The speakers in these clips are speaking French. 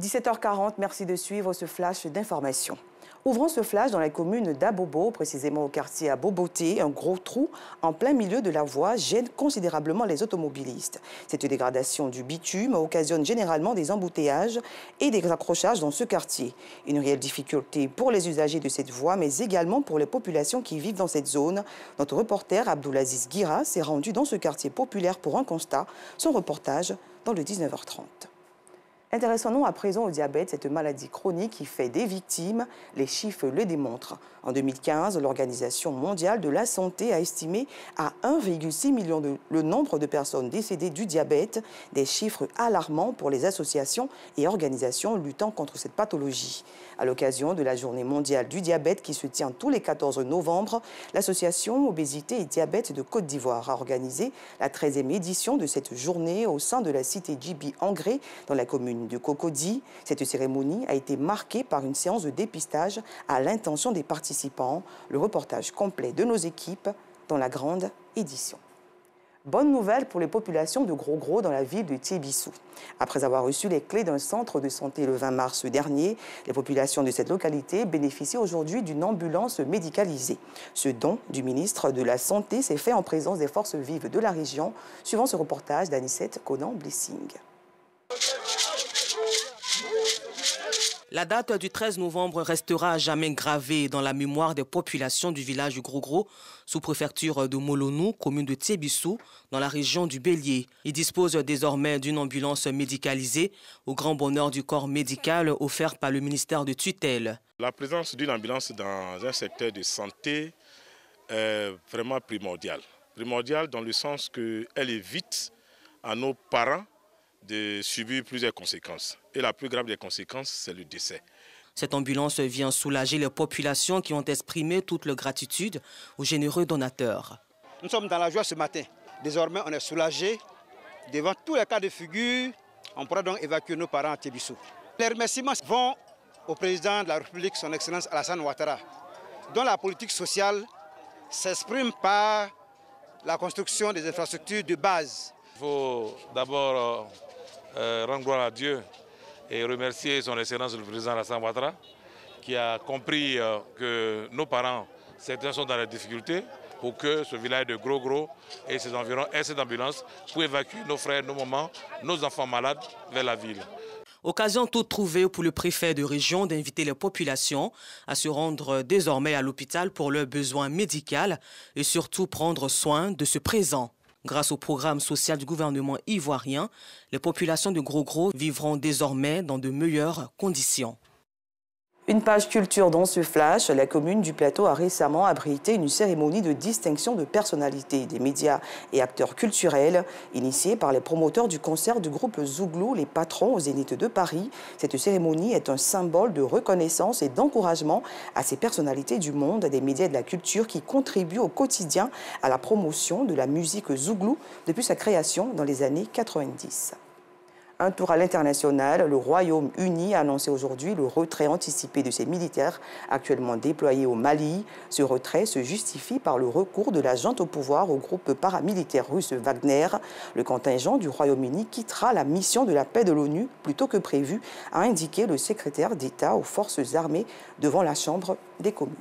17h40, merci de suivre ce flash d'information. Ouvrons ce flash dans la commune d'Abobo, précisément au quartier à Boboté. Un gros trou en plein milieu de la voie gêne considérablement les automobilistes. Cette dégradation du bitume occasionne généralement des embouteillages et des accrochages dans ce quartier. Une réelle difficulté pour les usagers de cette voie, mais également pour les populations qui vivent dans cette zone. Notre reporter Abdoulaziz Guira s'est rendu dans ce quartier populaire pour un constat. Son reportage dans le 19h30. Intéressons-nous à présent au diabète, cette maladie chronique qui fait des victimes. Les chiffres le démontrent. En 2015, l'Organisation mondiale de la santé a estimé à 1,6 million le nombre de personnes décédées du diabète, des chiffres alarmants pour les associations et organisations luttant contre cette pathologie. À l'occasion de la Journée mondiale du diabète qui se tient tous les 14 novembre, l'association Obésité et Diabète de Côte d'Ivoire a organisé la 13e édition de cette journée au sein de la cité Djibi Angré dans la commune de Cocody. Cette cérémonie a été marquée par une séance de dépistage à l'intention des participants. Le reportage complet de nos équipes dans la grande édition. Bonne nouvelle pour les populations de Gros-Gros dans la ville de Tiébissou. Après avoir reçu les clés d'un centre de santé le 20 mars dernier, les populations de cette localité bénéficient aujourd'hui d'une ambulance médicalisée. Ce don du ministre de la Santé s'est fait en présence des forces vives de la région, suivant ce reportage d'Anicette Conan-Blessing. La date du 13 novembre restera à jamais gravée dans la mémoire des populations du village du Gros-Gros, sous-préfecture de Molonou, commune de Tiébissou, dans la région du Bélier. Ils disposent désormais d'une ambulance médicalisée, au grand bonheur du corps médical offert par le ministère de tutelle. La présence d'une ambulance dans un secteur de santé est vraiment primordiale. Primordiale dans le sens qu'elle évite à nos parents de subir plusieurs conséquences. Et la plus grave des conséquences, c'est le décès. Cette ambulance vient soulager les populations qui ont exprimé toute leur gratitude aux généreux donateurs. Nous sommes dans la joie ce matin. Désormais, on est soulagés. Devant tous les cas de figure, on pourra donc évacuer nos parents à Tiébissou. Les remerciements vont au président de la République, son Excellence Alassane Ouattara, dont la politique sociale s'exprime par la construction des infrastructures de base. Il faut d'abord rendre gloire à Dieu et remercier son Excellence le président Alassane Ouattara qui a compris que nos parents, certains sont dans la difficulté pour que ce village de Gros-Gros et ses environs aient cette ambulance pour évacuer nos frères, nos mamans, nos enfants malades vers la ville. Occasion toute trouvée pour le préfet de région d'inviter les populations à se rendre désormais à l'hôpital pour leurs besoins médicaux et surtout prendre soin de ce présent. Grâce au programme social du gouvernement ivoirien, les populations de Gros-Gros vivront désormais dans de meilleures conditions. Une page culture dans ce flash, la commune du Plateau a récemment abrité une cérémonie de distinction de personnalités des médias et acteurs culturels, initiée par les promoteurs du concert du groupe Zouglou, les patrons au Zénith de Paris. Cette cérémonie est un symbole de reconnaissance et d'encouragement à ces personnalités du monde, des médias et de la culture qui contribuent au quotidien à la promotion de la musique Zouglou depuis sa création dans les années 90. Un tour à l'international, le Royaume-Uni a annoncé aujourd'hui le retrait anticipé de ses militaires actuellement déployés au Mali. Ce retrait se justifie par le recours de la junte au pouvoir au groupe paramilitaire russe Wagner. Le contingent du Royaume-Uni quittera la mission de la paix de l'ONU plus tôt que prévu, a indiqué le secrétaire d'État aux forces armées devant la Chambre des communes.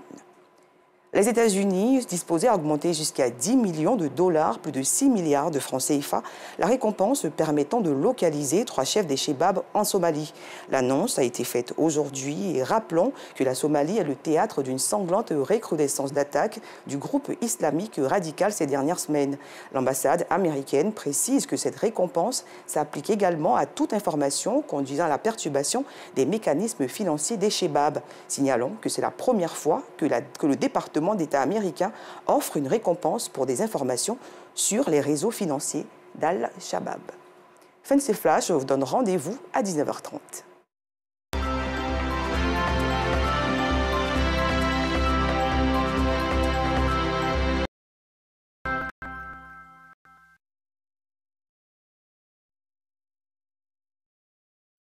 Les États-Unis disposaient à augmenter jusqu'à 10 millions de dollars, plus de 6 milliards de francs CFA, la récompense permettant de localiser 3 chefs des Chebab en Somalie. L'annonce a été faite aujourd'hui et rappelons que la Somalie est le théâtre d'une sanglante recrudescence d'attaques du groupe islamique radical ces dernières semaines. L'ambassade américaine précise que cette récompense s'applique également à toute information conduisant à la perturbation des mécanismes financiers des Chebab. Signalons que c'est la première fois que le département d'État américain offre une récompense pour des informations sur les réseaux financiers d'Al-Shabaab. Fin de ces flashs, je vous donne rendez-vous à 19h30.